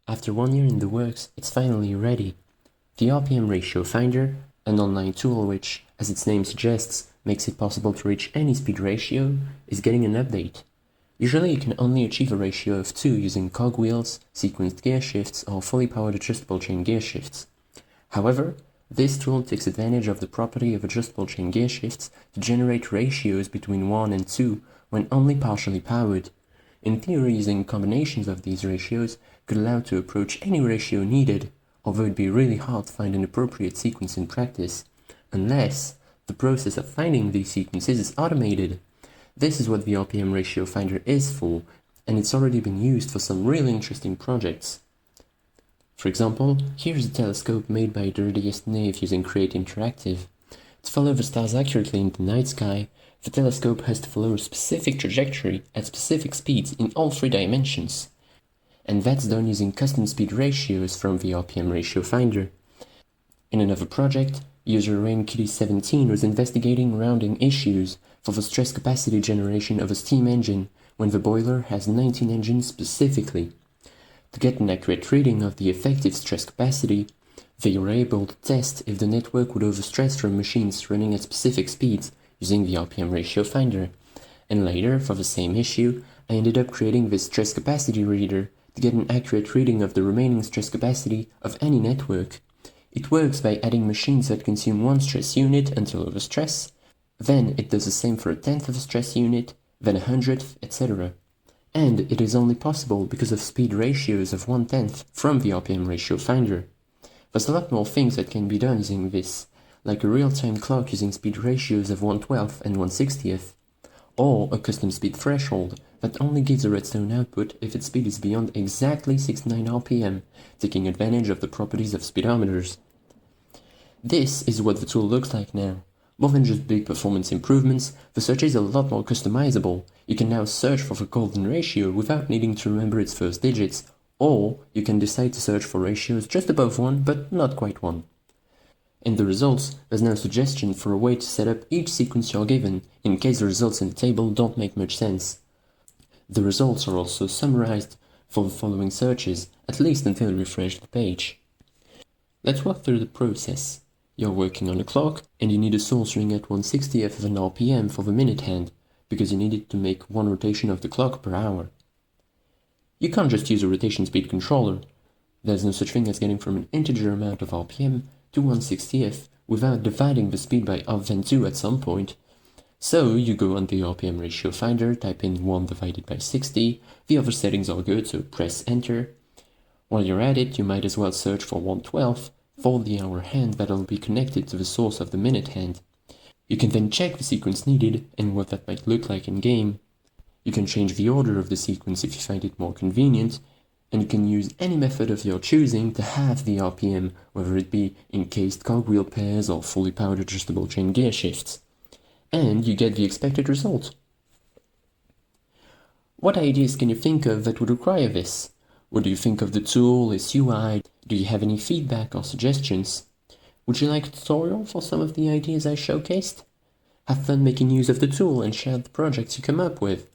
After 1 year in the works, it's finally ready. The RPM Ratio Finder, an online tool which, as its name suggests, makes it possible to reach any speed ratio, is getting an update. Usually you can only achieve a ratio of 2 using cogwheels, sequenced gearshifts, or fully powered adjustable chain gearshifts. However, this tool takes advantage of the property of adjustable chain gearshifts to generate ratios between 1 and 2 when only partially powered. In theory, using combinations of these ratios could allow to approach any ratio needed, although it'd be really hard to find an appropriate sequence in practice, unless the process of finding these sequences is automated. This is what the RPM Ratio Finder is for, and it's already been used for some really interesting projects. For example, here's a telescope made by Dirtiest Knave using Create Interactive. To follow the stars accurately in the night sky, the telescope has to follow a specific trajectory at specific speeds in all 3 dimensions. And that's done using custom speed ratios from the RPM Ratio Finder. In another project, user RainKitty17 was investigating rounding issues for the stress capacity generation of a steam engine when the boiler has 19 engines specifically. To get an accurate reading of the effective stress capacity, they were able to test if the network would overstress from machines running at specific speeds using the RPM Ratio Finder. And later, for the same issue, I ended up creating this stress capacity reader to get an accurate reading of the remaining stress capacity of any network. It works by adding machines that consume 1 stress unit until overstress, then it does the same for 1/10 of a stress unit, then 100th, etc. And it is only possible because of speed ratios of 1/10 from the RPM Ratio Finder. There's a lot more things that can be done using this, like a real-time clock using speed ratios of 1/12 and 1/60th, or a custom speed threshold that only gives a redstone output if its speed is beyond exactly 69 RPM, taking advantage of the properties of speedometers. This is what the tool looks like now. More than just big performance improvements, the search is a lot more customizable. You can now search for the golden ratio without needing to remember its first digits, or you can decide to search for ratios just above 1 but not quite 1. In the results, there's now a suggestion for a way to set up each sequence you're given, in case the results in the table don't make much sense. The results are also summarized for the following searches, at least until you refresh the page. Let's walk through the process. You're working on a clock, and you need a source running at 1/60th of an RPM for the minute hand, because you need it to make 1 rotation of the clock per hour. You can't just use a rotation speed controller. There's no such thing as getting from an integer amount of RPM to 1/60th without dividing the speed by +2 at some point. So you go on the RPM Ratio Finder, type in 1 divided by 60, the other settings are good, so press enter. While you're at it, you might as well search for 1/12 for the hour hand that'll be connected to the source of the minute hand. You can then check the sequence needed and what that might look like in game. You can change the order of the sequence if you find it more convenient, and you can use any method of your choosing to halve the RPM, whether it be encased cogwheel pairs or fully powered adjustable chain gearshifts. And you get the expected result. What ideas can you think of that would require this? What do you think of the tool, its UI? Do you have any feedback or suggestions? Would you like a tutorial for some of the ideas I showcased? Have fun making use of the tool and share the projects you come up with.